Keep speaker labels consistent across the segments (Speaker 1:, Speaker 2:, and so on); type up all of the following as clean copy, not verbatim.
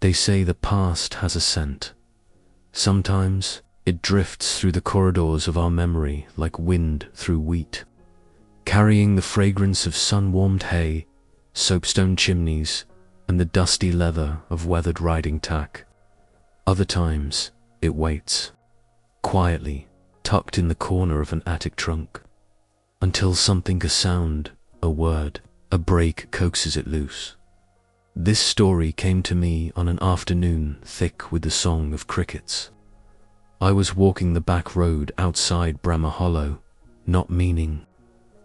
Speaker 1: They say the past has a scent. Sometimes it drifts through the corridors of our memory like wind through wheat, carrying the fragrance of sun-warmed hay, soapstone chimneys, and the dusty leather of weathered riding tack. Other times it waits, quietly tucked in the corner of an attic trunk, until something, a sound, a word, a break coaxes it loose. This story came to me on an afternoon thick with the song of crickets. I was walking the back road outside Brammer Hollow, not meaning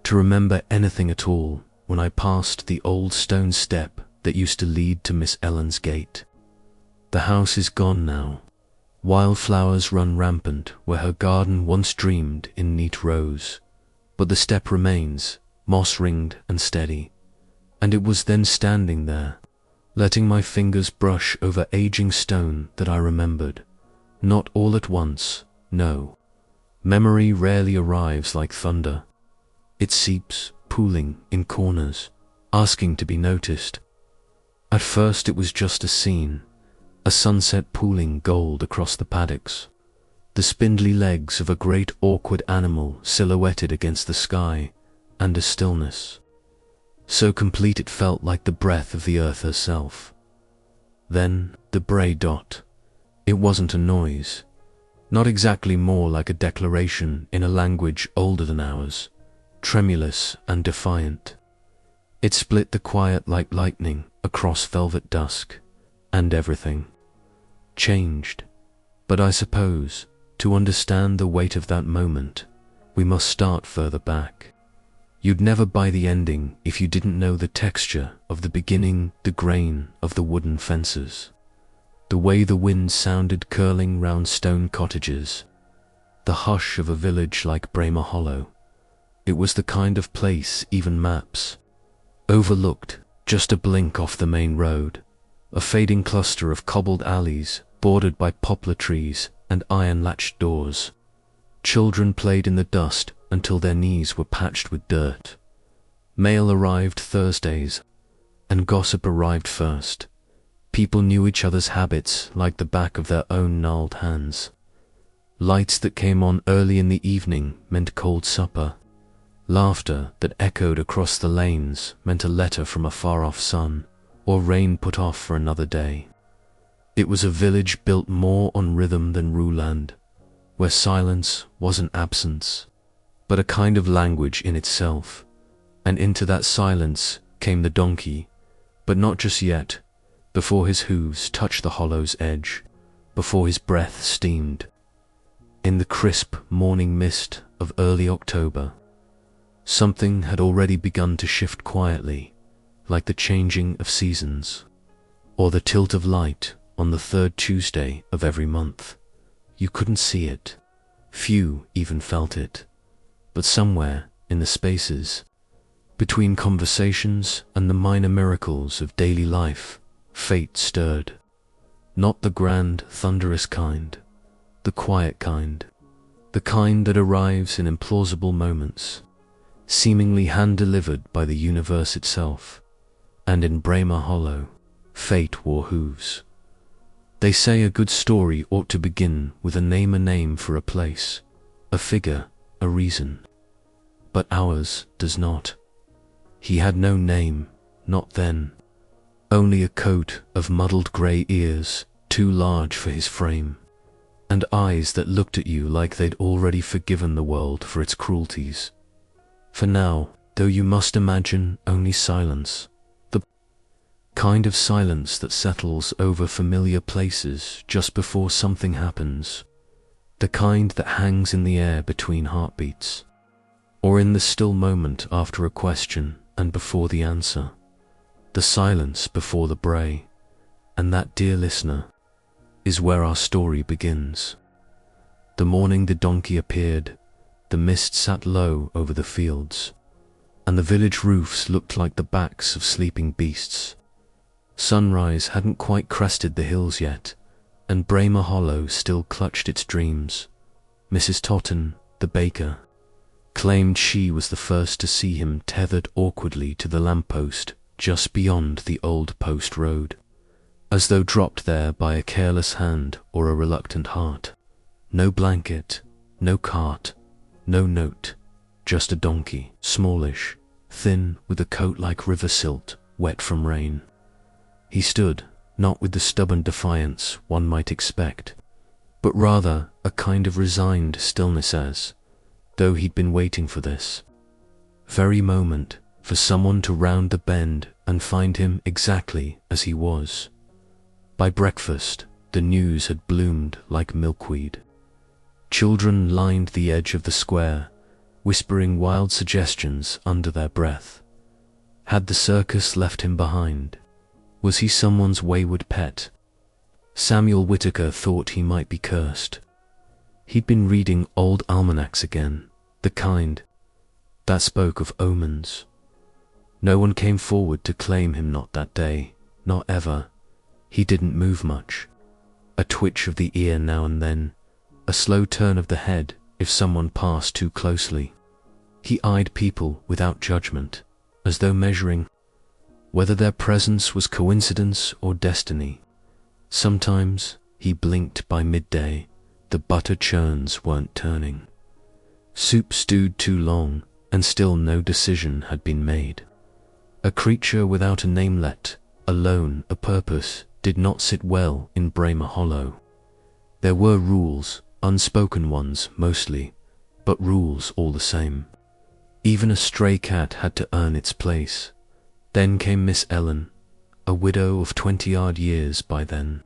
Speaker 1: to remember anything at all, when I passed the old stone step that used to lead to Miss Ellen's gate. The house is gone now. Wildflowers run rampant where her garden once dreamed in neat rows, but the step remains, moss-ringed and steady, and it was then standing there, letting my fingers brush over aging stone that I remembered. Not all at once, no. Memory rarely arrives like thunder. It seeps, pooling in corners, asking to be noticed. At first it was just a scene, a sunset pooling gold across the paddocks, the spindly legs of a great awkward animal silhouetted against the sky, and a stillness so complete it felt like the breath of the earth herself. Then the bray dot. It wasn't a noise, not exactly, more like a declaration in a language older than ours, tremulous and defiant. It split the quiet like lightning across velvet dusk, and everything changed. But I suppose, to understand the weight of that moment, we must start further back. You'd never buy the ending if you didn't know the texture of the beginning, the grain of the wooden fences, the way the wind sounded curling round stone cottages, the hush of a village like Brammer Hollow. It was the kind of place even maps overlooked, just a blink off the main road, a fading cluster of cobbled alleys bordered by poplar trees and iron-latched doors. Children played in the dust until their knees were patched with dirt. Mail arrived Thursdays, and gossip arrived first. People knew each other's habits like the back of their own gnarled hands. Lights that came on early in the evening meant cold supper. Laughter that echoed across the lanes meant a letter from a far-off son, or rain put off for another day. It was a village built more on rhythm than Ruland, where silence wasn't absence, but a kind of language in itself. And into that silence came the donkey, but not just yet, before his hooves touched the hollow's edge, before his breath steamed. In the crisp morning mist of early October, something had already begun to shift quietly, like the changing of seasons, or the tilt of light on the third Tuesday of every month. You couldn't see it. Few even felt it. But somewhere in the spaces between conversations and the minor miracles of daily life, fate stirred. Not the grand, thunderous kind, the quiet kind, the kind that arrives in implausible moments, seemingly hand-delivered by the universe itself. And in Brammer Hollow, fate wore hooves. They say a good story ought to begin with a name for a place, a figure, a reason. But ours does not. He had no name, not then. Only a coat of muddled grey ears, too large for his frame, and eyes that looked at you like they'd already forgiven the world for its cruelties. For now, though, you must imagine only silence, the kind of silence that settles over familiar places just before something happens, the kind that hangs in the air between heartbeats, or in the still moment after a question and before the answer, the silence before the bray. And that, dear listener, is where our story begins. The morning the donkey appeared, the mist sat low over the fields, and the village roofs looked like the backs of sleeping beasts. Sunrise hadn't quite crested the hills yet, and Brammer Hollow still clutched its dreams. Mrs. Totten, the baker, claimed she was the first to see him tethered awkwardly to the lamppost just beyond the old post road. as though dropped there by a careless hand or a reluctant heart. No blanket, no cart, no note, just a donkey, smallish, thin, with a coat like river silt, wet from rain. He stood, not with the stubborn defiance one might expect, but rather a kind of resigned stillness, as though he'd been waiting for this very moment, for someone to round the bend and find him exactly as he was. By breakfast, the news had bloomed like milkweed. Children lined the edge of the square, whispering wild suggestions under their breath. Had the circus left him behind? Was he someone's wayward pet? Samuel Whitaker thought he might be cursed. He'd been reading old almanacs again, the kind that spoke of omens. No one came forward to claim him, not that day, not ever. He didn't move much. A twitch of the ear now and then, a slow turn of the head if someone passed too closely. He eyed people without judgment, as though measuring whether their presence was coincidence or destiny. Sometimes he blinked by midday, the butter churns weren't turning. Soup stewed too long, and still no decision had been made. A creature without a namelet, alone a purpose, did not sit well in Bramer Hollow. There were rules, unspoken ones mostly, but rules all the same. Even a stray cat had to earn its place. Then came Miss Ellen, a widow of 20-odd years by then.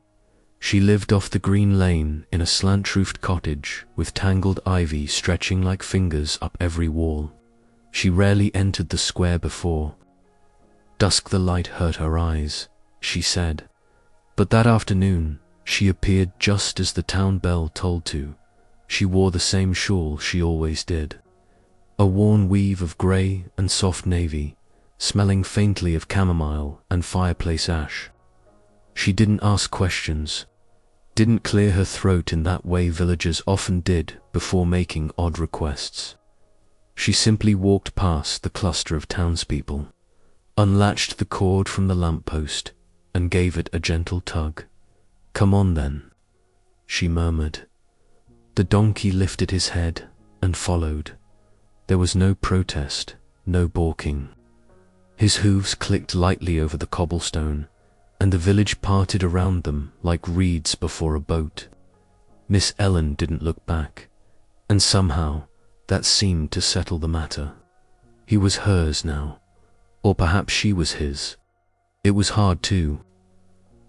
Speaker 1: She lived off the green lane in a slant-roofed cottage with tangled ivy stretching like fingers up every wall. She rarely entered the square before. Dusk the light hurt her eyes, she said, but that afternoon she appeared just as the town bell tolled to. She wore the same shawl she always did, a worn weave of grey and soft navy, smelling faintly of chamomile and fireplace ash. She didn't ask questions, didn't clear her throat in that way villagers often did before making odd requests. She simply walked past the cluster of townspeople, unlatched the cord from the lamppost, and gave it a gentle tug. "Come on then," she murmured. The donkey lifted his head and followed. There was no protest, no balking. His hooves clicked lightly over the cobblestone, and the village parted around them like reeds before a boat. Miss Ellen didn't look back, and somehow that seemed to settle the matter. He was hers now, or perhaps she was his. It was hard too.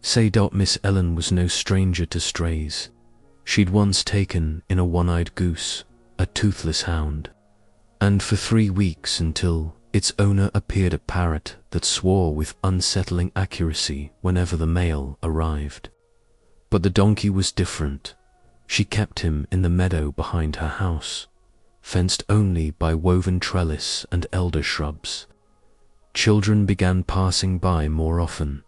Speaker 1: Say Miss Ellen was no stranger to strays. She'd once taken in a one-eyed goose, a toothless hound, and for 3 weeks until its owner appeared a parrot that swore with unsettling accuracy whenever the mail arrived. But the donkey was different. She kept him in the meadow behind her house, fenced only by woven trellis and elder shrubs. Children began passing by more often,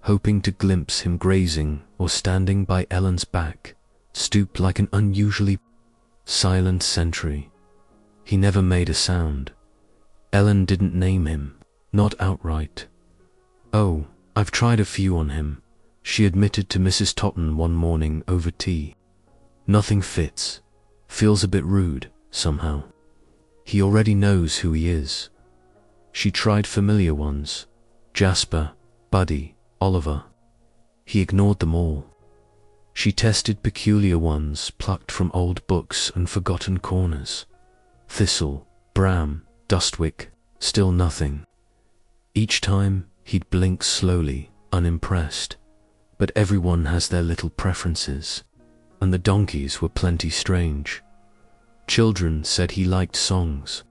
Speaker 1: hoping to glimpse him grazing or standing by Ellen's back, stooped like an unusually silent sentry. He never made a sound. Ellen didn't name him, not outright. "Oh, I've tried a few on him," she admitted to Mrs. Totten one morning over tea. "Nothing fits. Feels a bit rude, somehow. He already knows who he is." She tried familiar ones, Jasper, Buddy, Oliver. He ignored them all. She tested peculiar ones plucked from old books and forgotten corners. Thistle, Bram, Dustwick, still nothing. Each time he'd blink slowly, unimpressed. But everyone has their little preferences, and the donkeys were plenty strange. Children said he liked songs.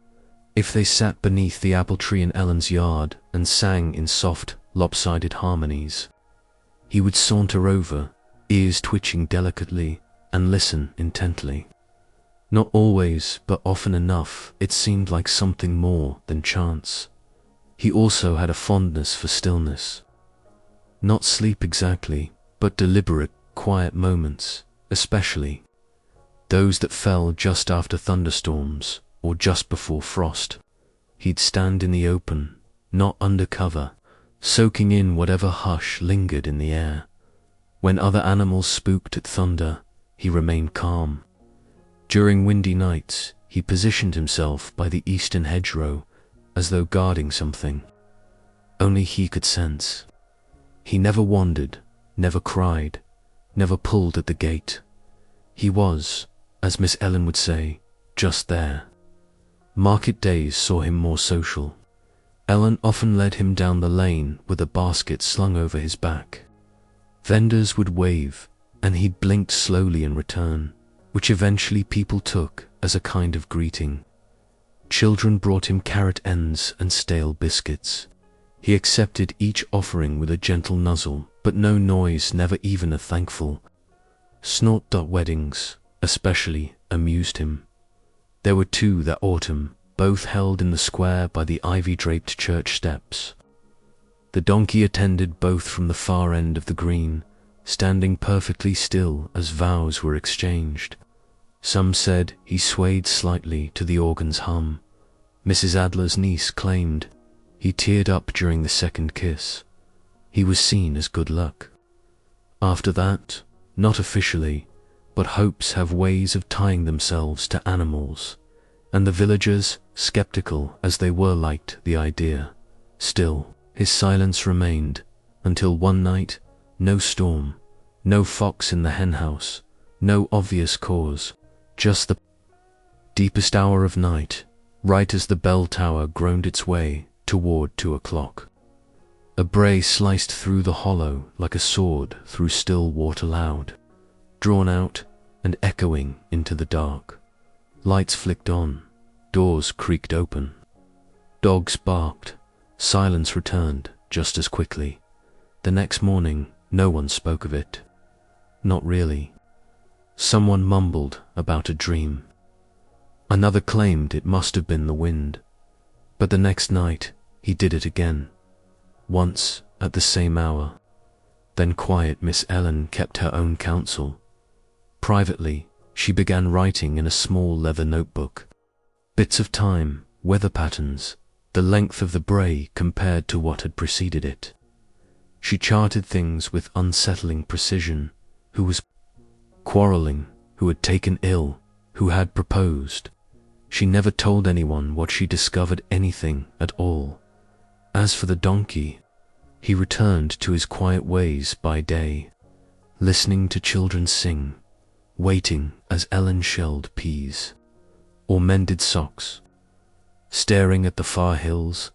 Speaker 1: If they sat beneath the apple tree in Ellen's yard and sang in soft, lopsided harmonies, he would saunter over, ears twitching delicately, and listen intently. Not always, but often enough, it seemed like something more than chance. He also had a fondness for stillness. Not sleep exactly, but deliberate, quiet moments, especially those that fell just after thunderstorms or just before frost. He'd stand in the open, not under cover, soaking in whatever hush lingered in the air, When other animals spooked at thunder, he remained calm. During windy nights, he positioned himself by the eastern hedgerow, as though guarding something only he could sense. He never wandered, never cried, never pulled at the gate. He was, as Miss Ellen would say, just there. Market days saw him more social. Ellen often led him down the lane with a basket slung over his back. Vendors would wave, and he blinked slowly in return, which eventually people took as a kind of greeting. Children brought him carrot ends and stale biscuits. He accepted each offering with a gentle nuzzle, but no noise, never even a thankful snort. Weddings, especially, amused him. There were two that autumn, both held in the square by the ivy-draped church steps. The donkey attended both from the far end of the green, standing perfectly still as vows were exchanged. Some said he swayed slightly to the organ's hum. Mrs. Adler's niece claimed he teared up during the second kiss. He was seen as good luck. After that, not officially, but hopes have ways of tying themselves to animals, and the villagers, skeptical as they were, liked the idea. Still, his silence remained, until one night, no storm, no fox in the henhouse, no obvious cause, just the deepest hour of night, right as the bell tower groaned its way toward 2 o'clock. A bray sliced through the hollow like a sword through still water, loud, drawn out and echoing into the dark. Lights flicked on, doors creaked open. Dogs barked, silence returned just as quickly. The next morning, no one spoke of it. Not really. Someone mumbled about a dream. Another claimed it must have been the wind. But the next night, he did it again. Once, at the same hour. Then quiet Miss Ellen kept her own counsel. Privately, she began writing in a small leather notebook. Bits of time, weather patterns, the length of the bray compared to what had preceded it. She charted things with unsettling precision. Who was quarreling, who had taken ill, who had proposed. She never told anyone what she discovered, anything at all. As for the donkey, he returned to his quiet ways by day, listening to children sing, waiting as Ellen shelled peas or mended socks, staring at the far hills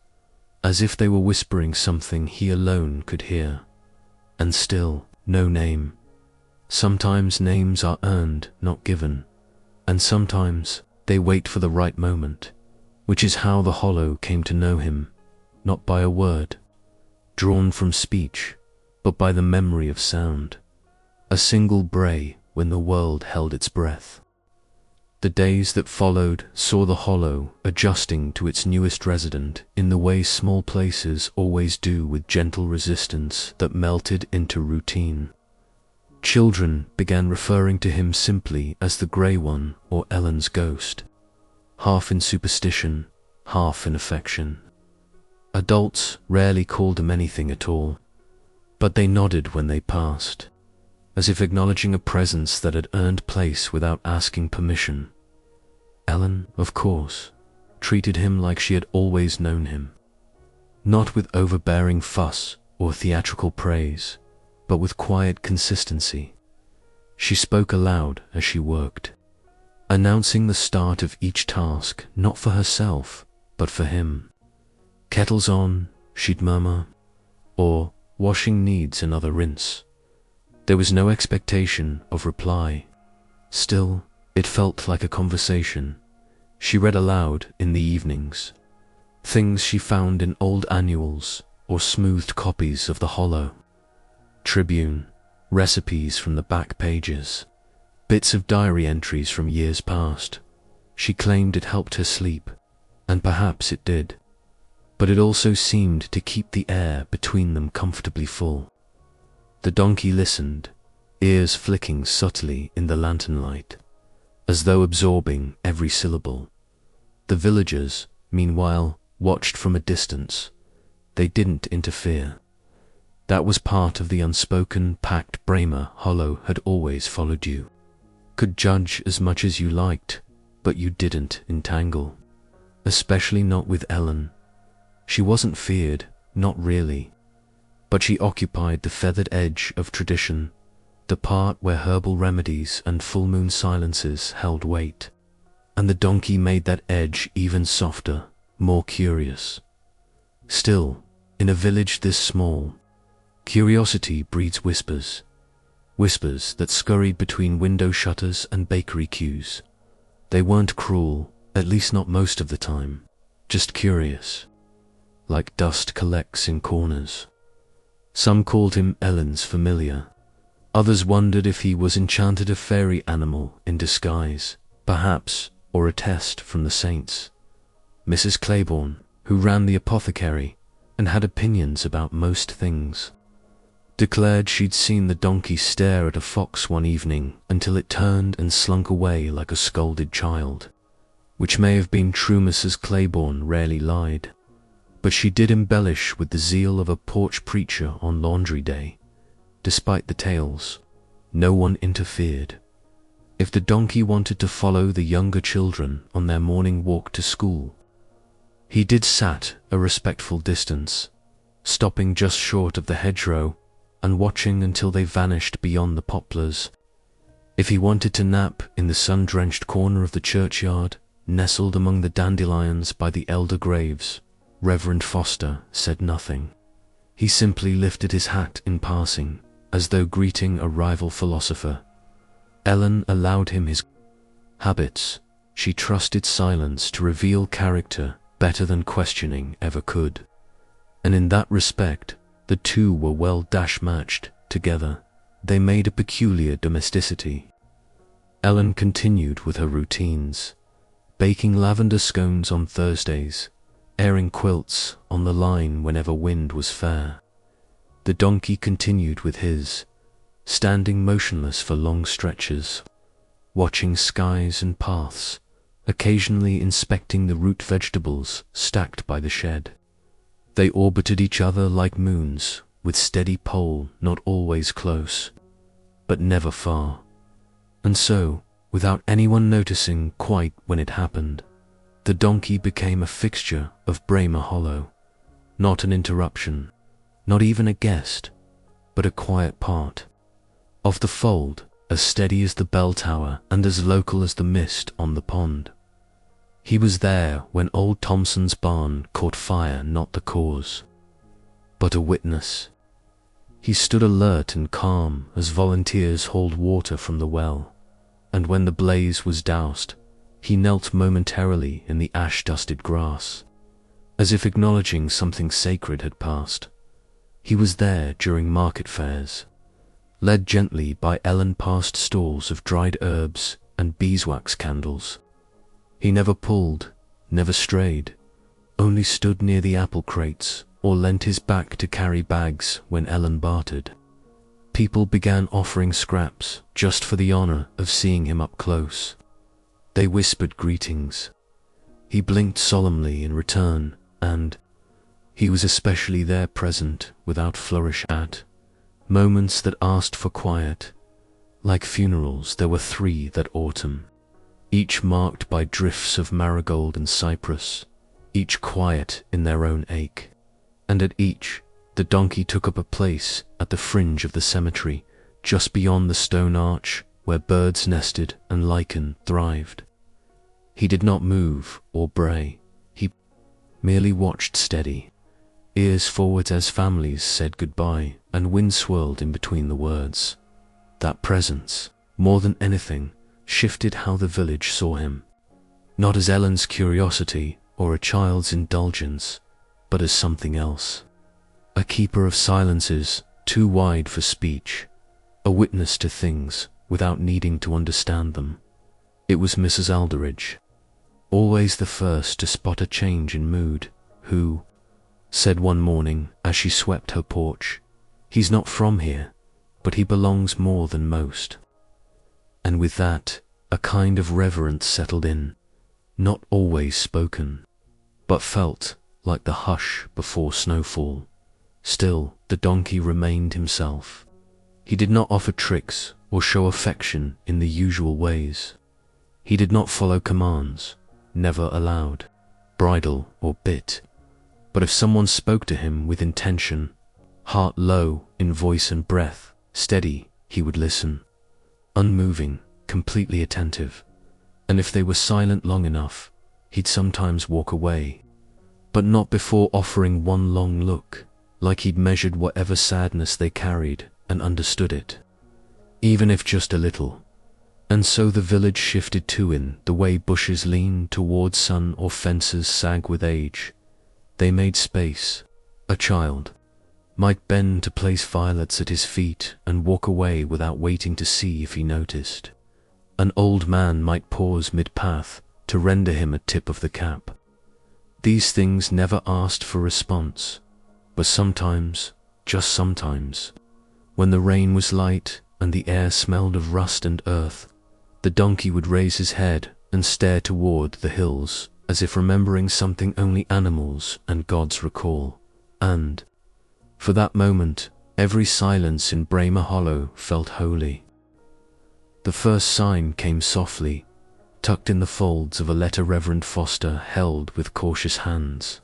Speaker 1: as if they were whispering something he alone could hear. And still, no name. Sometimes names are earned, not given, and sometimes they wait for the right moment, which is how the hollow came to know him, not by a word drawn from speech, but by the memory of sound, a single bray when the world held its breath. The days that followed saw the hollow adjusting to its newest resident in the way small places always do, with gentle resistance that melted into routine. Children began referring to him simply as the Grey One or Ellen's ghost, half in superstition, half in affection. Adults rarely called him anything at all, but they nodded when they passed, as if acknowledging a presence that had earned place without asking permission. Ellen, of course, treated him like she had always known him, not with overbearing fuss or theatrical praise, but with quiet consistency. She spoke aloud as she worked, announcing the start of each task, not for herself, but for him. Kettle's on, she'd murmur, or washing needs another rinse. There was no expectation of reply. Still, it felt like a conversation. She read aloud in the evenings, things she found in old annuals or smoothed copies of the Hollow Tribune, recipes from the back pages, bits of diary entries from years past. She claimed it helped her sleep, and perhaps it did, but it also seemed to keep the air between them comfortably full. The donkey listened, ears flicking subtly in the lantern light, as though absorbing every syllable. The villagers, meanwhile, watched from a distance. They didn't interfere. That was part of the unspoken pact. Bramer Hollow had always followed you. Could judge as much as you liked, but you didn't entangle. Especially not with Ellen. She wasn't feared, not really. But she occupied the feathered edge of tradition, the part where herbal remedies and full moon silences held weight. And the donkey made that edge even softer, more curious. Still, in a village this small, curiosity breeds whispers. Whispers that scurried between window shutters and bakery queues. They weren't cruel, at least not most of the time, just curious. Like dust collects in corners. Some called him Ellen's familiar. Others wondered if he was enchanted a fairy animal in disguise, perhaps, or a test from the saints. Mrs. Claiborne, who ran the apothecary and had opinions about most things, declared she'd seen the donkey stare at a fox one evening until it turned and slunk away like a scolded child, which may have been true. Mrs. Claiborne rarely lied, but she did embellish with the zeal of a porch preacher on laundry day. Despite the tales, no one interfered. If the donkey wanted to follow the younger children on their morning walk to school, he did sat a respectful distance, stopping just short of the hedgerow and watching until they vanished beyond the poplars. If he wanted to nap in the sun-drenched corner of the churchyard, nestled among the dandelions by the elder graves, Reverend Foster said nothing. He simply lifted his hat in passing, as though greeting a rival philosopher. Ellen allowed him his habits. She trusted silence to reveal character better than questioning ever could. And in that respect, the two were well matched together. They made a peculiar domesticity. Ellen continued with her routines, baking lavender scones on Thursdays, airing quilts on the line whenever wind was fair. The donkey continued with his, standing motionless for long stretches, watching skies and paths, occasionally inspecting the root vegetables stacked by the shed. They orbited each other like moons, with steady pole not always close, but never far. And so, without anyone noticing quite when it happened, the donkey became a fixture of Bramer Hollow, not an interruption, not even a guest, but a quiet part of the fold, as steady as the bell tower and as local as the mist on the pond. He was there when old Thompson's barn caught fire, not the cause, but a witness. He stood alert and calm as volunteers hauled water from the well, and when the blaze was doused, he knelt momentarily in the ash-dusted grass, as if acknowledging something sacred had passed. He was there during market fairs, led gently by Ellen past stalls of dried herbs and beeswax candles. He never pulled, never strayed, only stood near the apple crates or leant his back to carry bags when Ellen bartered. People began offering scraps just for the honor of seeing him up close. They whispered greetings. He blinked solemnly in return, and he was especially there present without flourish at moments that asked for quiet. Like funerals, there were 3 that autumn, each marked by drifts of marigold and cypress, each quiet in their own ache. And at each, the donkey took up a place at the fringe of the cemetery, just beyond the stone arch where birds nested and lichen thrived. He did not move or bray. He merely watched steady, ears forward as families said goodbye and wind swirled in between the words. That presence, more than anything, shifted how the village saw him, not as Ellen's curiosity or a child's indulgence, but as something else. A keeper of silences too wide for speech, a witness to things without needing to understand them. It was Mrs. Aldridge, always the first to spot a change in mood, who said one morning as she swept her porch, "He's not from here, but he belongs more than most." And with that, a kind of reverence settled in, not always spoken, but felt like the hush before snowfall. Still, the donkey remained himself. He did not offer tricks or show affection in the usual ways. He did not follow commands, never allowed, bridle or bit. But if someone spoke to him with intention, heart low in voice and breath, steady, he would listen, unmoving, completely attentive. And if they were silent long enough, he'd sometimes walk away, but not before offering one long look, like he'd measured whatever sadness they carried and understood it, even if just a little. And so the village shifted too, in the way bushes lean toward sun or fences sag with age. They made space. A child might bend to place violets at his feet and walk away without waiting to see if he noticed. An old man might pause mid-path to render him a tip of the cap. These things never asked for response, but sometimes, just sometimes, when the rain was light and the air smelled of rust and earth, the donkey would raise his head and stare toward the hills, as if remembering something only animals and gods recall. And, for that moment, every silence in Bramer Hollow felt holy. The first sign came softly, tucked in the folds of a letter Reverend Foster held with cautious hands.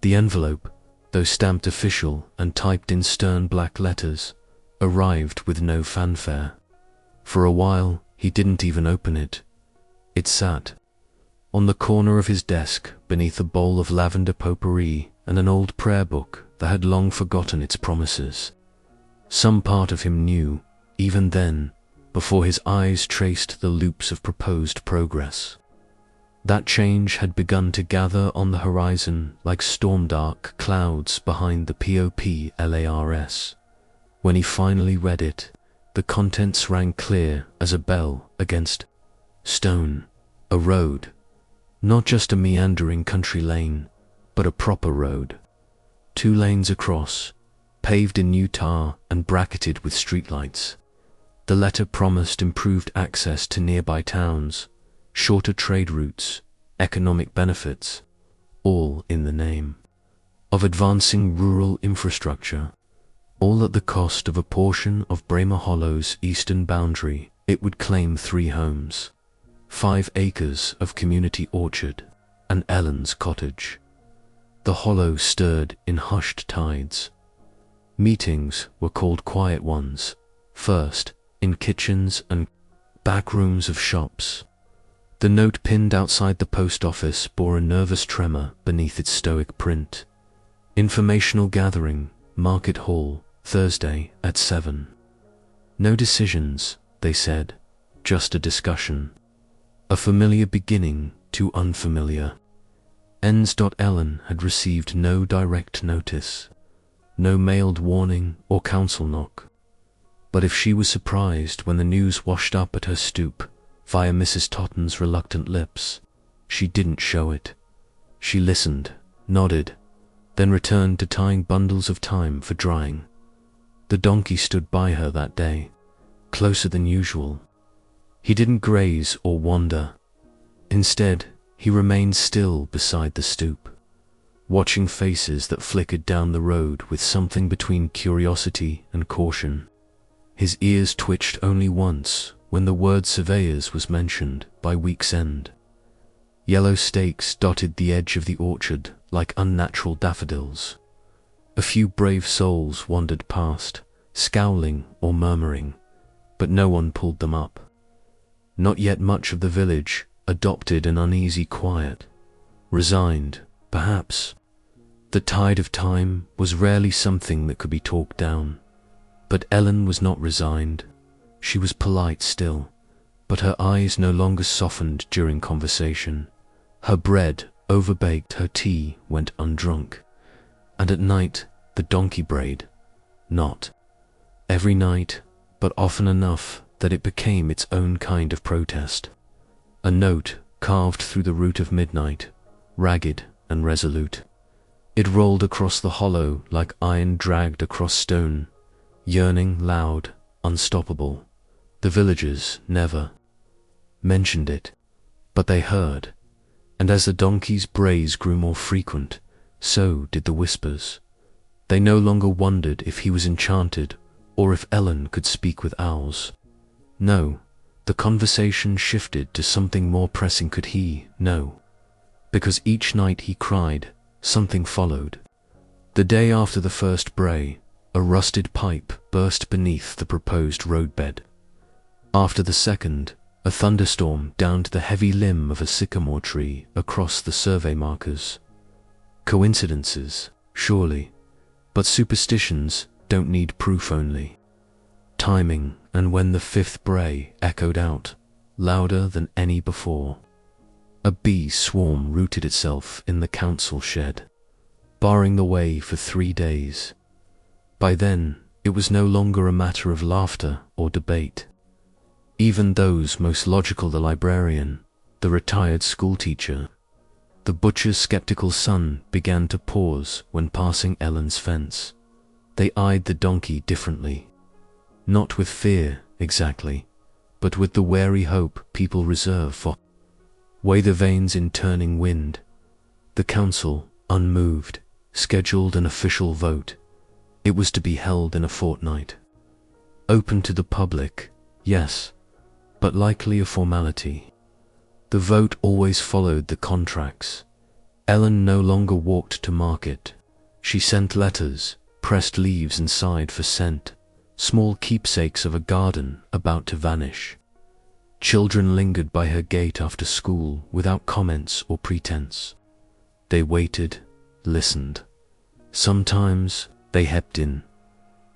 Speaker 1: The envelope, though stamped official and typed in stern black letters, arrived with no fanfare. For a while, he didn't even open it. It sat on the corner of his desk beneath a bowl of lavender potpourri and an old prayer book that had long forgotten its promises. Some part of him knew, even then, before his eyes traced the loops of proposed progress, that change had begun to gather on the horizon like storm-dark clouds behind the POPLARS. When he finally read it, the contents rang clear as a bell against stone. A road, not just a meandering country lane, but a proper road. 2 lanes across, paved in new tar and bracketed with streetlights. The letter promised improved access to nearby towns, shorter trade routes, economic benefits, all in the name of advancing rural infrastructure, all at the cost of a portion of Bramer Hollow's eastern boundary. It would claim 3 homes, 5 acres of community orchard, and Ellen's cottage. The hollow stirred in hushed tides. Meetings were called quiet ones, first in kitchens and back rooms of shops. The note pinned outside the post office bore a nervous tremor beneath its stoic print. Informational gathering, Market Hall, Thursday at 7. No decisions, they said, just a discussion. A familiar beginning to unfamiliar. Ellen had received no direct notice, no mailed warning or council knock. But if she was surprised when the news washed up at her stoop via Mrs. Totten's reluctant lips, she didn't show it. She listened, nodded, then returned to tying bundles of thyme for drying. The donkey stood by her that day, closer than usual. He didn't graze or wander. Instead, he remained still beside the stoop, watching faces that flickered down the road with something between curiosity and caution. His ears twitched only once when the word surveyors was mentioned by week's end. Yellow stakes dotted the edge of the orchard like unnatural daffodils. A few brave souls wandered past, scowling or murmuring, but no one pulled them up. Not yet much of the village adopted an uneasy quiet, resigned, perhaps. The tide of time was rarely something that could be talked down. But Ellen was not resigned. She was polite still, but her eyes no longer softened during conversation. Her bread overbaked, her tea went undrunk, and at night the donkey brayed. Not every night, but often enough that it became its own kind of protest. A note carved through the root of midnight, ragged and resolute. It rolled across the hollow like iron dragged across stone, yearning, loud, unstoppable. The villagers never mentioned it, but they heard, and as the donkey's brays grew more frequent, so did the whispers. They no longer wondered if he was enchanted or if Ellen could speak with owls. No, the conversation shifted to something more pressing. Could he? No. Because each night he cried, something followed. The day after the first bray, a rusted pipe burst beneath the proposed roadbed. After the second, a thunderstorm downed the heavy limb of a sycamore tree across the survey markers. Coincidences, surely, but superstitions don't need proof, only timing. And when the fifth bray echoed out, louder than any before, a bee swarm rooted itself in the council shed, barring the way for 3 days. By then, it was no longer a matter of laughter or debate. Even those most logical, the librarian, the retired schoolteacher, the butcher's skeptical son, began to pause when passing Ellen's fence. They eyed the donkey differently. Not with fear, exactly, but with the wary hope people reserve for weather vanes in turning wind. The council, unmoved, scheduled an official vote. It was to be held in a fortnight. Open to the public, yes, but likely a formality. The vote always followed the contracts. Ellen no longer walked to market. She sent letters, pressed leaves and sighed for scent, small keepsakes of a garden about to vanish. Children lingered by her gate after school without comments or pretense. They waited, listened. Sometimes they hepped in,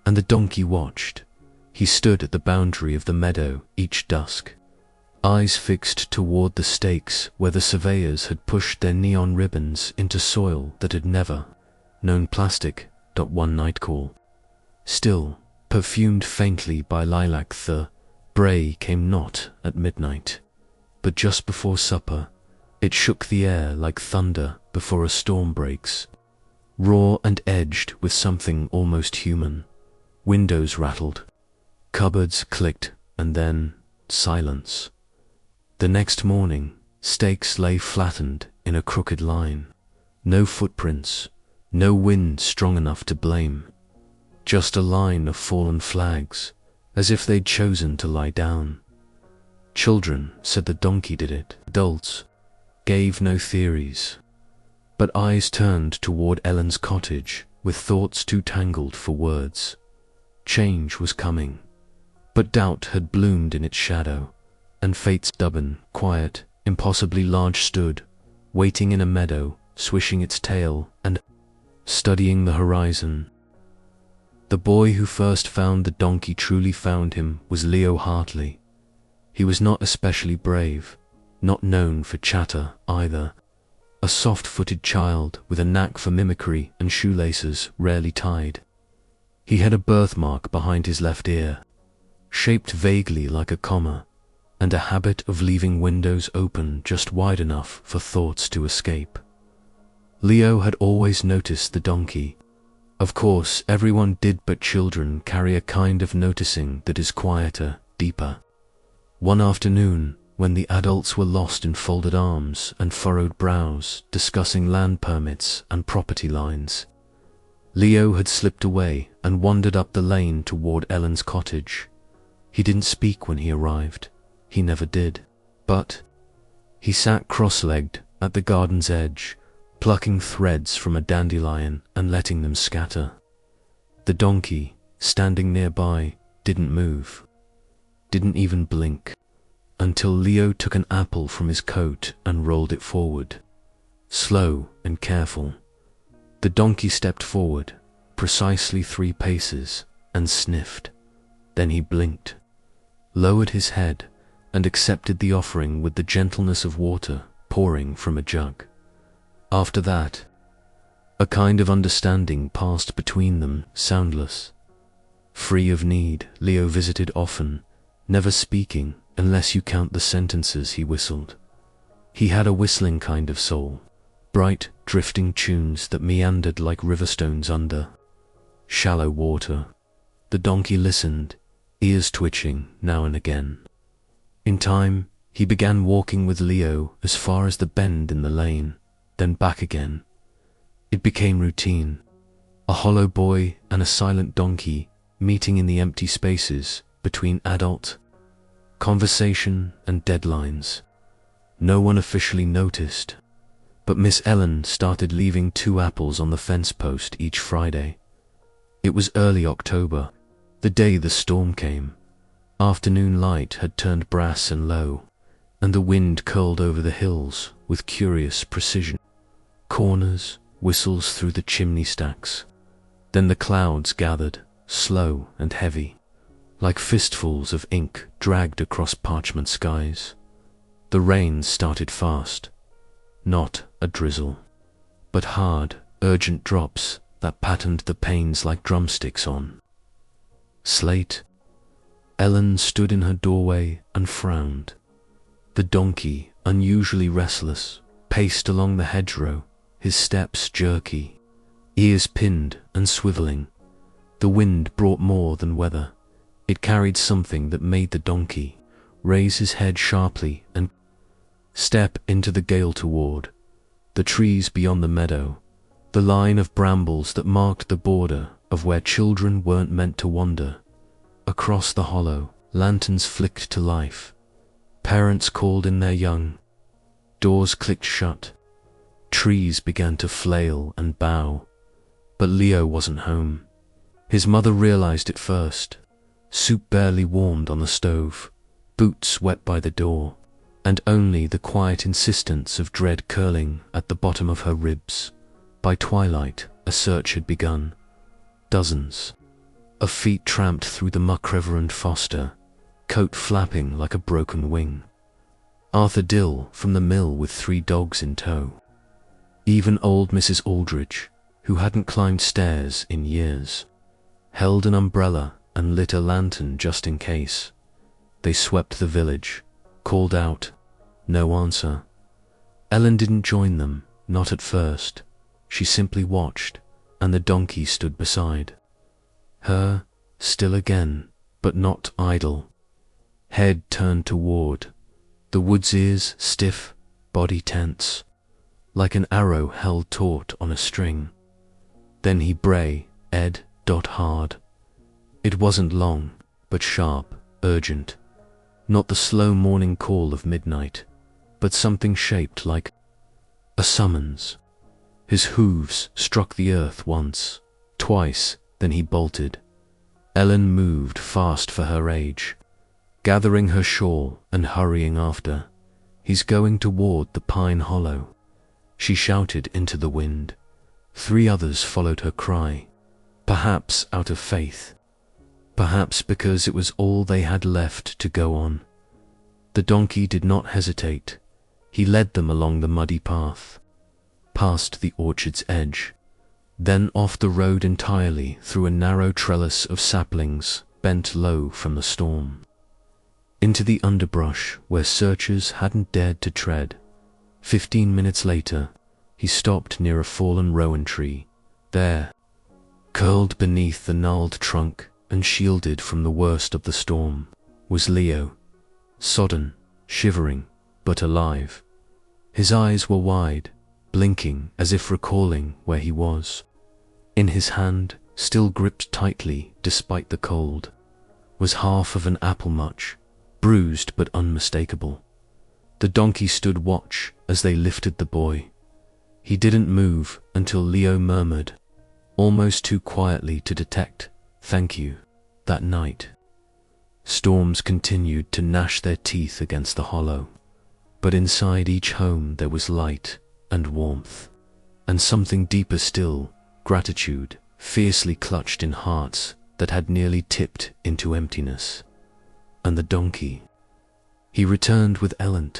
Speaker 1: and the donkey watched. He stood at the boundary of the meadow each dusk, eyes fixed toward the stakes where the surveyors had pushed their neon ribbons into soil that had never known plastic. One night call, still perfumed faintly by lilac, the bray came not at midnight, but just before supper. It shook the air like thunder before a storm breaks, raw and edged with something almost human. Windows rattled, cupboards clicked, and then silence. The next morning, stakes lay flattened in a crooked line. No footprints, no wind strong enough to blame. Just a line of fallen flags, as if they'd chosen to lie down. Children said the donkey did it. Adults gave no theories, but eyes turned toward Ellen's cottage with thoughts too tangled for words. Change was coming, but doubt had bloomed in its shadow, and fate, stubborn, quiet, impossibly large, stood, waiting in a meadow, swishing its tail and studying the horizon. The boy who first found the donkey truly found him was Leo Hartley. He was not especially brave, not known for chatter either. A soft-footed child with a knack for mimicry and shoelaces rarely tied. He had a birthmark behind his left ear, shaped vaguely like a comma, and a habit of leaving windows open just wide enough for thoughts to escape. Leo had always noticed the donkey. Of course, everyone did, but children carry a kind of noticing that is quieter, deeper. One afternoon, when the adults were lost in folded arms and furrowed brows, discussing land permits and property lines, Leo had slipped away and wandered up the lane toward Ellen's cottage. He didn't speak when he arrived. He never did. But he sat cross-legged at the garden's edge, plucking threads from a dandelion and letting them scatter. The donkey, standing nearby, didn't move, didn't even blink, until Leo took an apple from his coat and rolled it forward. Slow and careful, the donkey stepped forward, precisely 3 paces, and sniffed. Then he blinked, lowered his head, and accepted the offering with the gentleness of water pouring from a jug. After that, a kind of understanding passed between them, soundless. Free of need, Leo visited often, never speaking unless you count the sentences he whistled. He had a whistling kind of soul, bright, drifting tunes that meandered like riverstones under shallow water. The donkey listened, ears twitching now and again. In time, he began walking with Leo as far as the bend in the lane, then back again. It became routine. A hollow boy and a silent donkey meeting in the empty spaces between adult conversation and deadlines. No one officially noticed, but Miss Ellen started leaving 2 apples on the fence post each Friday. It was early October, the day the storm came. Afternoon light had turned brass and low, and the wind curled over the hills with curious precision. Corners, whistles through the chimney stacks. Then the clouds gathered, slow and heavy, like fistfuls of ink dragged across parchment skies. The rain started fast, not a drizzle, but hard, urgent drops that patterned the panes like drumsticks on slate. Ellen stood in her doorway and frowned. The donkey, unusually restless, paced along the hedgerow, his steps jerky, ears pinned and swiveling. The wind brought more than weather. It carried something that made the donkey raise his head sharply and step into the gale toward the trees beyond the meadow, the line of brambles that marked the border of where children weren't meant to wander. Across the hollow, lanterns flicked to life. Parents called in their young. Doors clicked shut. Trees began to flail and bow. But Leo wasn't home. His mother realized it first. Soup barely warmed on the stove, boots wet by the door, and only the quiet insistence of dread curling at the bottom of her ribs. By twilight, a search had begun. Dozens of feet tramped through the muck Reverend Foster, coat flapping like a broken wing. Arthur Dill from the mill with 3 dogs in tow. Even old Mrs. Aldridge, who hadn't climbed stairs in years, held an umbrella and lit a lantern just in case. They swept the village, called out, no answer. Ellen didn't join them, not at first. She simply watched, and the donkey stood beside her, still again, but not idle. Head turned toward, the wood's ears stiff, body tense, like an arrow held taut on a string. Then he brayed hard. It wasn't long, but sharp, urgent. Not the slow morning call of midnight, but something shaped like a summons. His hooves struck the earth once, twice, then he bolted. Ellen moved fast for her age, gathering her shawl and hurrying after. He's going toward the pine hollow. She shouted into the wind. 3 others followed her cry, perhaps out of faith, perhaps because it was all they had left to go on. The donkey did not hesitate. He led them along the muddy path, past the orchard's edge, then off the road entirely through a narrow trellis of saplings bent low from the storm, into the underbrush where searchers hadn't dared to tread. 15 minutes later, he stopped near a fallen rowan tree. There, curled beneath the gnarled trunk and shielded from the worst of the storm, was Leo, sodden, shivering, but alive. His eyes were wide, blinking as if recalling where he was. In his hand, still gripped tightly despite the cold, was half of an apple much, bruised but unmistakable. The donkey stood watch as they lifted the boy. He didn't move until Leo murmured, almost too quietly to detect, "Thank you." That night, storms continued to gnash their teeth against the hollow, but inside each home there was light and warmth, and something deeper still, gratitude, fiercely clutched in hearts that had nearly tipped into emptiness. And the donkey. He returned with Ellen,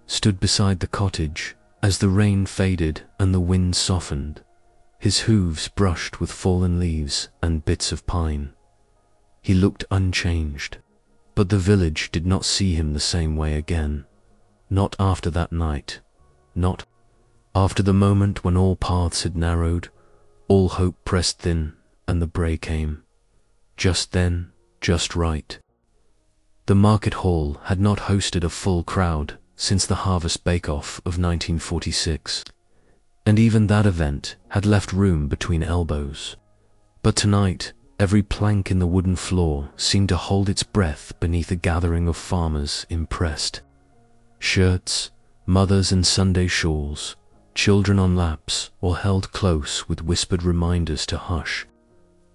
Speaker 1: stood beside the cottage as the rain faded and the wind softened. His hooves brushed with fallen leaves and bits of pine. He looked unchanged, but the village did not see him the same way again. Not after that night. Not after the moment when all paths had narrowed, all hope pressed thin, and the bray came. Just then, just right. The market hall had not hosted a full crowd since the Harvest Bake-Off of 1946, and even that event had left room between elbows. But tonight, every plank in the wooden floor seemed to hold its breath beneath a gathering of farmers in pressed shirts, mothers in Sunday shawls, children on laps or held close with whispered reminders to hush.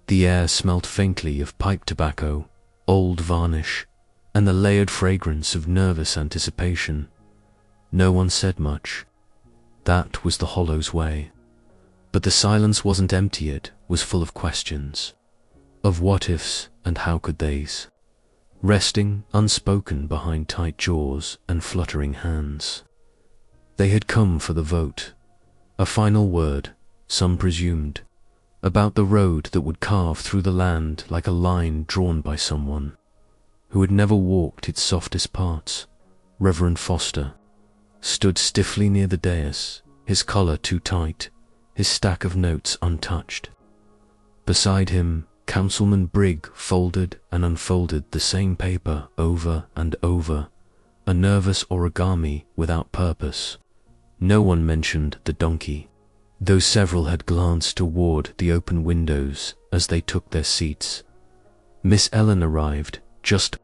Speaker 1: The air smelt faintly of pipe tobacco, old varnish, and the layered fragrance of nervous anticipation. No one said much. That was the Hollow's way. But the silence wasn't empty, it was full of questions. Of what-ifs and how could theys, resting unspoken behind tight jaws and fluttering hands. They had come for the vote. A final word, some presumed, about the road that would carve through the land like a line drawn by someone who had never walked its softest parts. Reverend Foster stood stiffly near the dais, his collar too tight, his stack of notes untouched. Beside him, Councilman Brigg folded and unfolded the same paper over and over, a nervous origami without purpose. No one mentioned the donkey, though several had glanced toward the open windows as they took their seats. Miss Ellen arrived just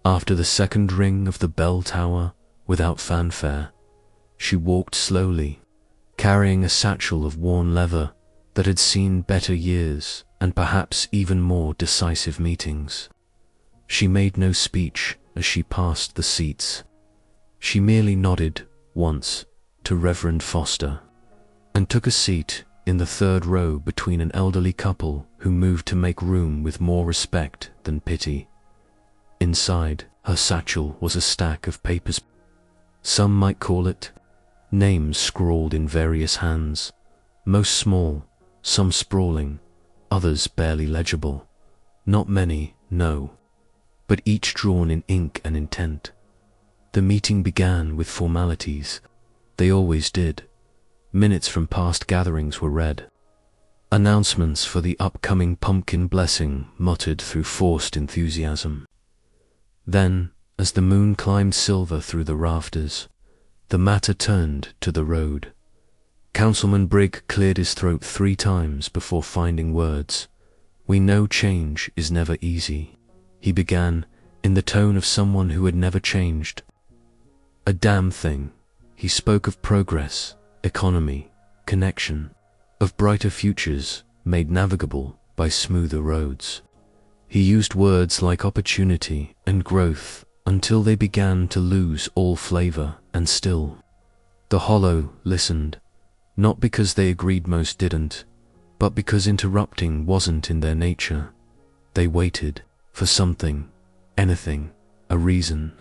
Speaker 1: after the second ring of the bell tower without fanfare. She walked slowly, carrying a satchel of worn leather that had seen better years and perhaps even more decisive meetings. She made no speech as she passed the seats. She merely nodded once to Reverend Foster and took a seat in the third row between an elderly couple who moved to make room with more respect than pity. Inside her satchel was a stack of papers. Some might call it names scrawled in various hands, most small, some sprawling, others barely legible. Not many, no, but each drawn in ink and intent. The meeting began with formalities. They always did. Minutes from past gatherings were read. Announcements for the upcoming pumpkin blessing muttered through forced enthusiasm. Then, as the moon climbed silver through the rafters, the matter turned to the road. Councilman Brigg cleared his throat 3 times before finding words. "We know change is never easy," he began, in the tone of someone who had never changed. "A damn thing." He spoke of progress, economy, connection, of brighter futures made navigable by smoother roads. He used words like opportunity and growth until they began to lose all flavor, and still the Hollow listened, not because they agreed most didn't, but because interrupting wasn't in their nature. They waited for something, anything, a reason,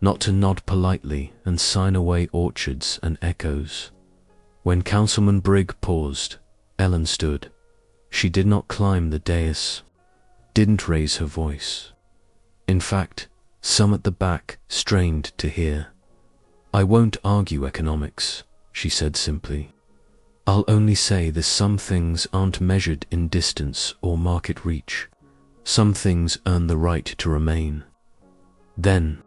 Speaker 1: not to nod politely and sign away orchards and echoes. When Councilman Brigg paused, Ellen stood. She did not climb the dais, didn't raise her voice. In fact, some at the back strained to hear. "I won't argue economics," she said simply. "I'll only say that some things aren't measured in distance or market reach. Some things earn the right to remain." Then,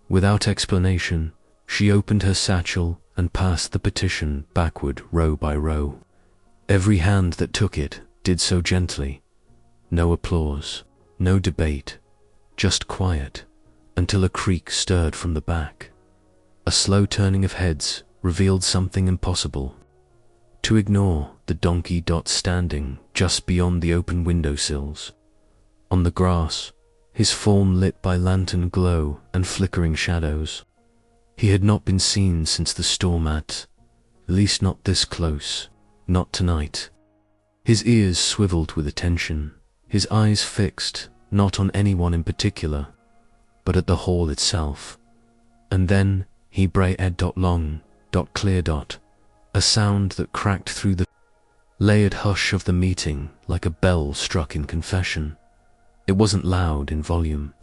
Speaker 1: without explanation, she opened her satchel and passed the petition backward row by row. Every hand that took it did so gently. No applause, no debate, just quiet, until a creak stirred from the back. A slow turning of heads revealed something impossible. To ignore the donkey dot standing just beyond the open windowsills. On the grass, his form lit by lantern glow and flickering shadows. He had not been seen since the storm at least not this close, not tonight. His ears swiveled with attention, his eyes fixed not on anyone in particular, but at the hall itself. And then he bray ed dot long, dot clear dot, a sound that cracked through the layered hush of the meeting like a bell struck in confession. It wasn't loud in volume,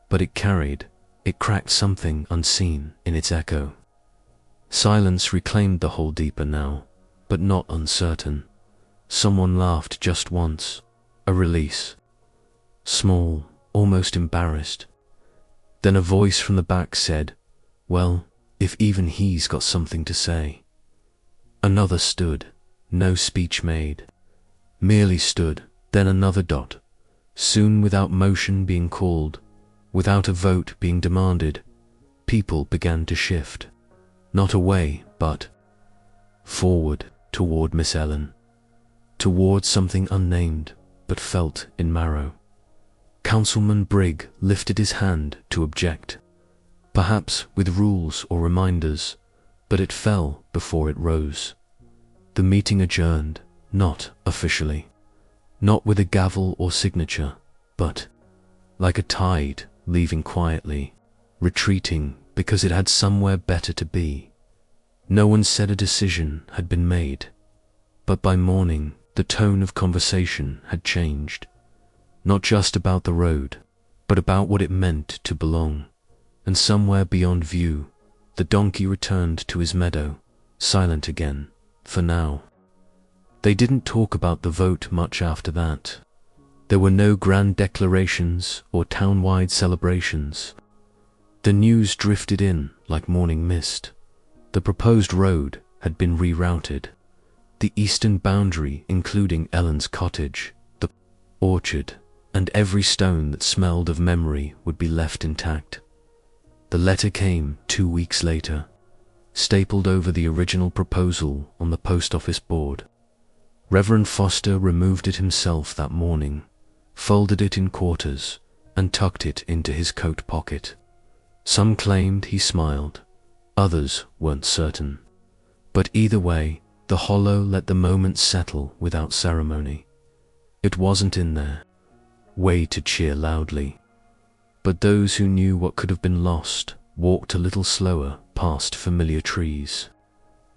Speaker 1: but it cracked something unseen in its echo. Silence reclaimed the hall deeper now, but not uncertain. Someone laughed just once, a release. Small, almost embarrassed. Then a voice from the back said, "Well, if even he's got something to say." Another stood, no speech made, merely stood, then another dot. Soon, without motion being called, without a vote being demanded, people began to shift. Not away, but forward toward Miss Ellen. Toward something unnamed, but felt in marrow. Councilman Brigg lifted his hand to object, perhaps with rules or reminders, but it fell before it rose. The meeting adjourned, not officially, not with a gavel or signature, but like a tide leaving quietly, retreating because it had somewhere better to be. No one said a decision had been made, but by morning the tone of conversation had changed, not just about the road, but about what it meant to belong. And somewhere beyond view, the donkey returned to his meadow, silent again, for now. They didn't talk about the vote much after that. There were no grand declarations or town-wide celebrations. The news drifted in like morning mist. The proposed road had been rerouted. The eastern boundary, including Ellen's cottage, the orchard, and every stone that smelled of memory, would be left intact. The letter came 2 weeks later, stapled over the original proposal on the post office board. Reverend Foster removed it himself that morning, folded it in quarters, and tucked it into his coat pocket. Some claimed he smiled, others weren't certain. But either way, the hollow let the moment settle without ceremony. It wasn't in there, way to cheer loudly. But those who knew what could have been lost walked a little slower past familiar trees.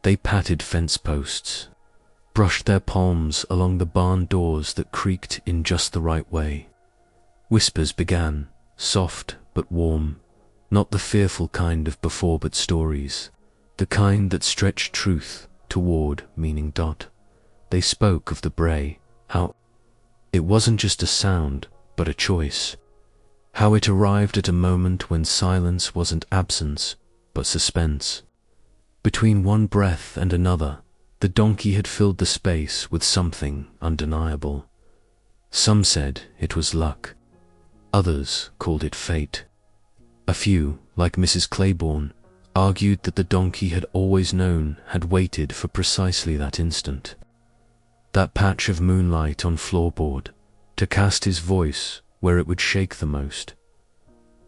Speaker 1: They patted fence posts, brushed their palms along the barn doors that creaked in just the right way. Whispers began, soft but warm, not the fearful kind of before but stories, the kind that stretched truth toward meaning. They spoke of the bray, how it wasn't just a sound, but a choice. How it arrived at a moment when silence wasn't absence, but suspense. Between one breath and another, the donkey had filled the space with something undeniable. Some said it was luck. Others called it fate. A few, like Mrs. Claiborne, argued that the donkey had always known, had waited for precisely that instant. That patch of moonlight on floorboard, to cast his voice where it would shake the most.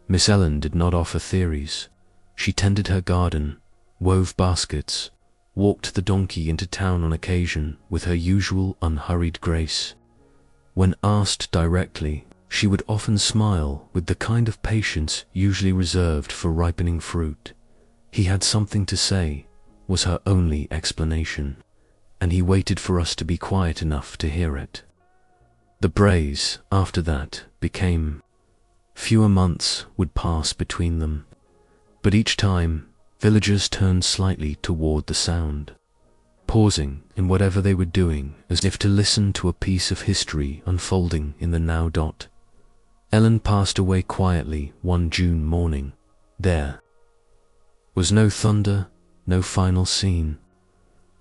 Speaker 1: Miss Ellen did not offer theories. She tended her garden, wove baskets, walked the donkey into town on occasion with her usual unhurried grace. When asked directly, she would often smile with the kind of patience usually reserved for ripening fruit. He had something to say, was her only explanation, and he waited for us to be quiet enough to hear it. The brays, after that, became. Fewer months would pass between them, but each time, villagers turned slightly toward the sound, pausing in whatever they were doing as if to listen to a piece of history unfolding in the now. Ellen passed away quietly one June morning. There was no thunder, no final scene,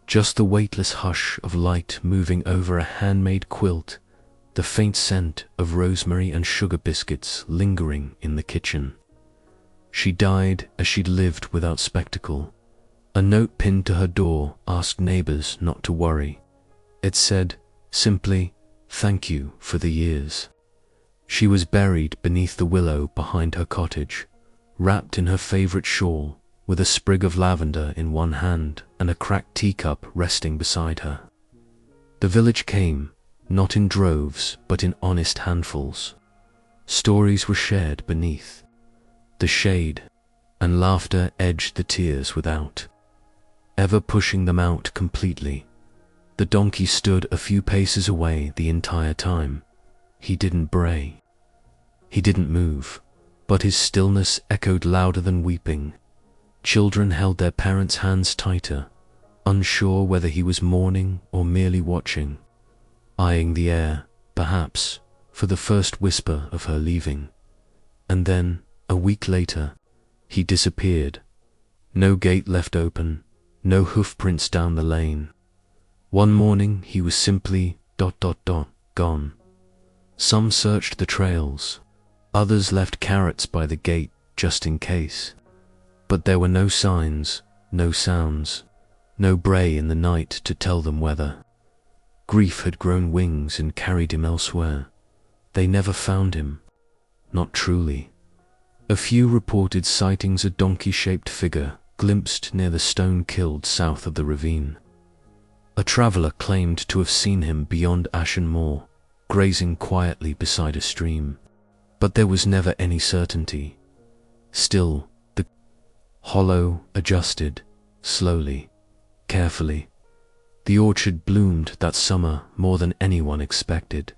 Speaker 1: just the weightless hush of light moving over a handmade quilt, the faint scent of rosemary and sugar biscuits lingering in the kitchen. She died as she'd lived without spectacle. A note pinned to her door asked neighbors not to worry. It said, simply, "Thank you for the years." She was buried beneath the willow behind her cottage, wrapped in her favorite shawl, with a sprig of lavender in one hand and a cracked teacup resting beside her. The village came, not in droves, but in honest handfuls. Stories were shared beneath. The shade and laughter edged the tears without, ever pushing them out completely. The donkey stood a few paces away the entire time. He didn't bray. He didn't move, but his stillness echoed louder than weeping. Children held their parents' hands tighter, unsure whether he was mourning or merely watching, eyeing the air, perhaps, for the first whisper of her leaving. And then, a week later, he disappeared. No gate left open, no hoofprints down the lane. One morning he was simply ... gone. Some searched the trails. Others left carrots by the gate just in case. But there were no signs, no sounds, no bray in the night to tell them whether. Grief had grown wings and carried him elsewhere. They never found him. Not truly. A few reported sightings a donkey-shaped figure glimpsed near the stone killed south of the ravine. A traveller claimed to have seen him beyond Ashen Moor, grazing quietly beside a stream. But there was never any certainty. Still, the hollow adjusted, slowly, carefully. The orchard bloomed that summer more than anyone expected.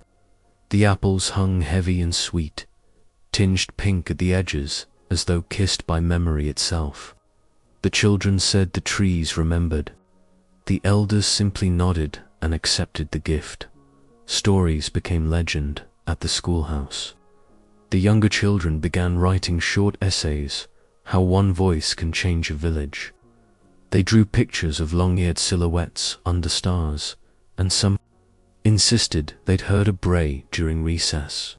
Speaker 1: The apples hung heavy and sweet, tinged pink at the edges as though kissed by memory itself. The children said the trees remembered. The elders simply nodded and accepted the gift. Stories became legend at the schoolhouse. The younger children began writing short essays, how one voice can change a village. They drew pictures of long-eared silhouettes under stars, and some insisted they'd heard a bray during recess,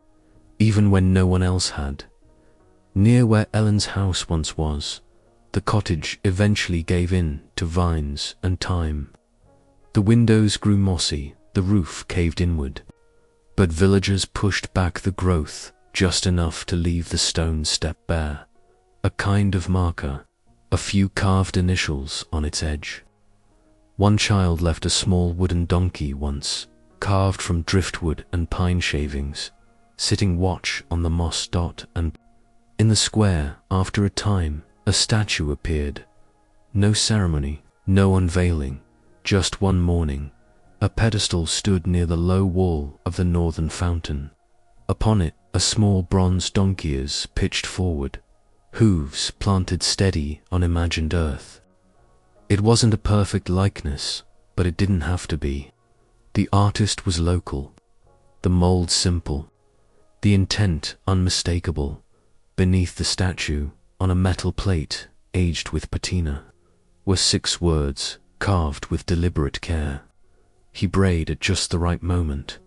Speaker 1: even when no one else had. Near where Ellen's house once was, the cottage eventually gave in to vines and time. The windows grew mossy, the roof caved inward, but villagers pushed back the growth just enough to leave the stone step bare, a kind of marker, a few carved initials on its edge. One child left a small wooden donkey once, carved from driftwood and pine shavings, sitting watch on the moss dot, and in the square, after a time, a statue appeared. No ceremony, no unveiling, just one morning. A pedestal stood near the low wall of the northern fountain. Upon it, a small bronze donkey is pitched forward, hooves planted steady on imagined earth. It wasn't a perfect likeness, but it didn't have to be. The artist was local, the mold simple, the intent unmistakable. Beneath the statue, on a metal plate aged with patina, were 6 words carved with deliberate care. He brayed at just the right moment.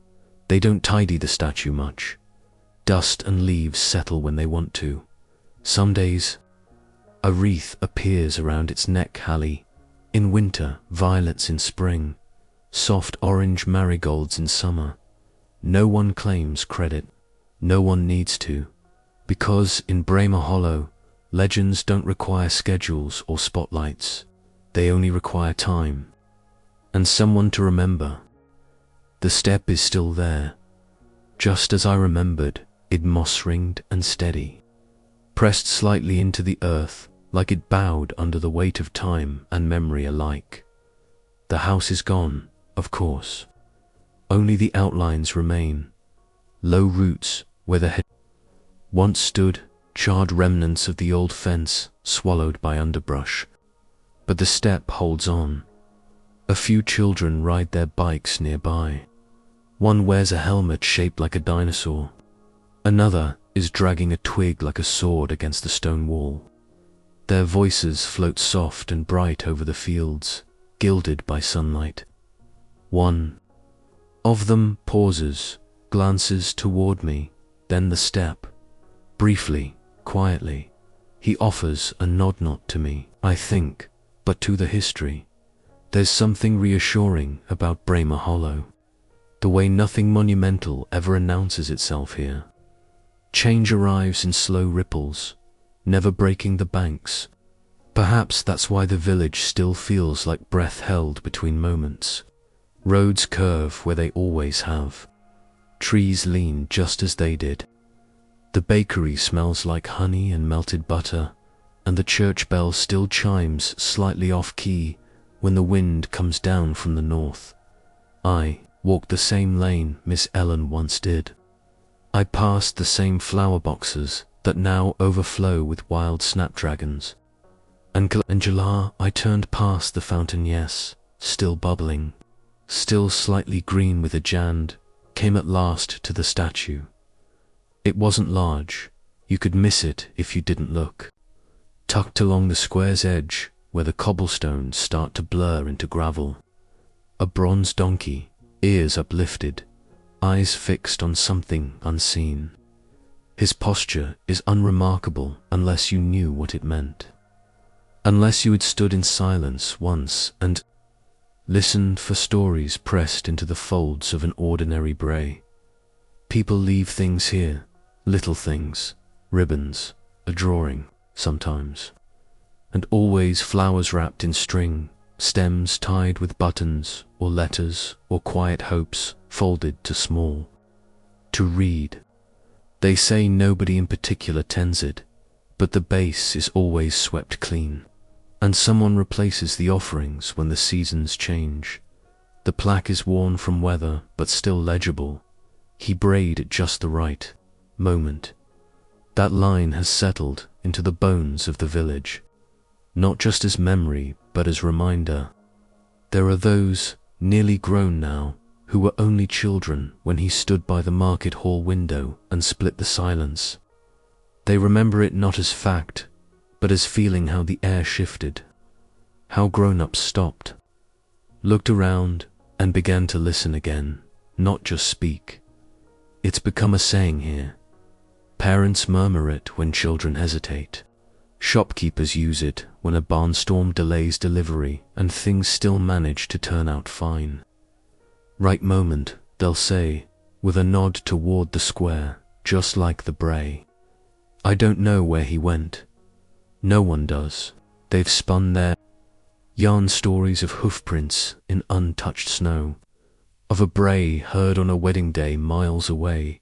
Speaker 1: They don't tidy the statue much. Dust and leaves settle when they want to. Some days, a wreath appears around its neck halley. In winter, violets in spring, soft orange marigolds in summer. No one claims credit. No one needs to. Because in Bramer Hollow, legends don't require schedules or spotlights. They only require time. And someone to remember. The step is still there, just as I remembered it, moss-ringed and steady, pressed slightly into the earth like it bowed under the weight of time and memory alike. The house is gone, of course. Only the outlines remain, low roots where the head once stood, charred remnants of the old fence swallowed by underbrush. But the step holds on. A few children ride their bikes nearby. One wears a helmet shaped like a dinosaur. Another is dragging a twig like a sword against the stone wall. Their voices float soft and bright over the fields, gilded by sunlight. One of them pauses, glances toward me, then the step. Briefly, quietly, he offers a nod not to me, I think, but to the history. There's something reassuring about Bramer Hollow, the way nothing monumental ever announces itself here. Change arrives in slow ripples, never breaking the banks. Perhaps that's why the village still feels like breath held between moments. Roads curve where they always have. Trees lean just as they did. The bakery smells like honey and melted butter, and the church bell still chimes slightly off-key when the wind comes down from the north. I walked the same lane Miss Ellen once did. I passed the same flower boxes that now overflow with wild snapdragons. And in July I turned past the fountain, yes, still bubbling, still slightly green with a jand, came at last to the statue. It wasn't large. You could miss it if you didn't look. Tucked along the square's edge, where the cobblestones start to blur into gravel. A bronze donkey, ears uplifted, eyes fixed on something unseen. His posture is unremarkable unless you knew what it meant. Unless you had stood in silence once and listened for stories pressed into the folds of an ordinary bray. People leave things here, little things, ribbons, a drawing, sometimes, and always flowers wrapped in string, stems tied with buttons, or letters, or quiet hopes folded to small. To read. They say nobody in particular tends it, but the base is always swept clean, and someone replaces the offerings when the seasons change. The plaque is worn from weather, but still legible. He brayed at just the right moment. That line has settled into the bones of the village, not just as memory, but as reminder. There are those, nearly grown now, who were only children when he stood by the market hall window and split the silence. They remember it not as fact, but as feeling how the air shifted, how grown-ups stopped, looked around, and began to listen again, not just speak. It's become a saying here. Parents murmur it when children hesitate. Shopkeepers use it when a barnstorm delays delivery and things still manage to turn out fine. Right moment, they'll say, with a nod toward the square, just like the bray. I don't know where he went. No one does. They've spun their yarn stories of hoofprints in untouched snow, of a bray heard on a wedding day miles away,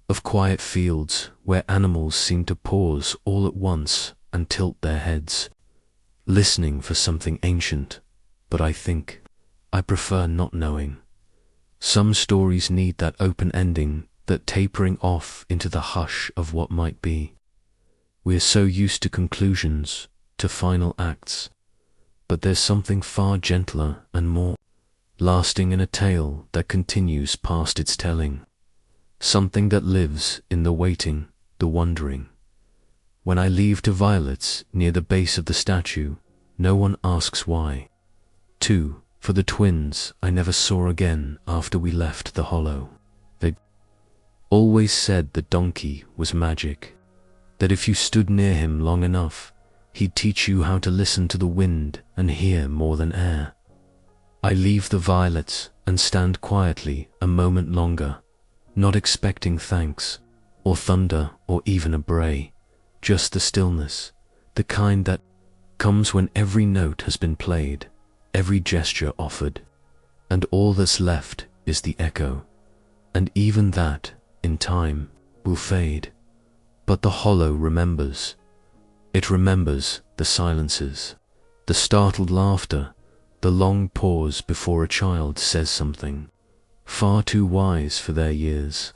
Speaker 1: of quiet fields where animals seem to pause all at once and tilt their heads, listening for something ancient, but I prefer not knowing. Some stories need that open ending, that tapering off into the hush of what might be. We are so used to conclusions, to final acts, but there's something far gentler and more lasting in a tale that continues past its telling, something that lives in the waiting, the wondering. When I leave to violets near the base of the statue, no one asks why. 2. For the twins I never saw again after we left the hollow. They always said the donkey was magic, that if you stood near him long enough, he'd teach you how to listen to the wind and hear more than air. I leave the violets and stand quietly a moment longer, not expecting thanks, or thunder, or even a bray, just the stillness, the kind that comes when every note has been played, every gesture offered, and all that's left is the echo. And even that, in time, will fade. But the hollow remembers. It remembers the silences, the startled laughter, the long pause before a child says something, far too wise for their years.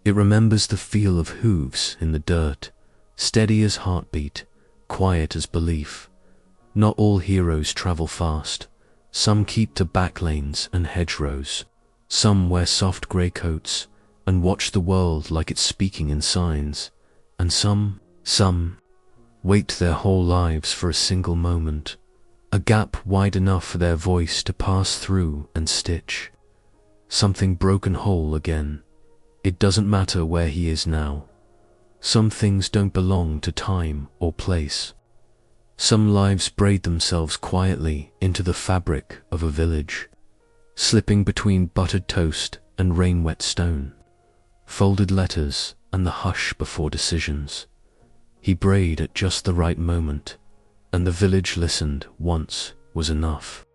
Speaker 1: It remembers the feel of hooves in the dirt, steady as heartbeat, quiet as belief. Not all heroes travel fast. Some keep to back lanes and hedgerows. Some wear soft grey coats and watch the world like it's speaking in signs. And some wait their whole lives for a single moment, a gap wide enough for their voice to pass through and stitch something broken whole again. It doesn't matter where he is now. Some things don't belong to time or place. Some lives braid themselves quietly into the fabric of a village, slipping between buttered toast and rain-wet stone, folded letters and the hush before decisions. He brayed at just the right moment, and the village listened once was enough.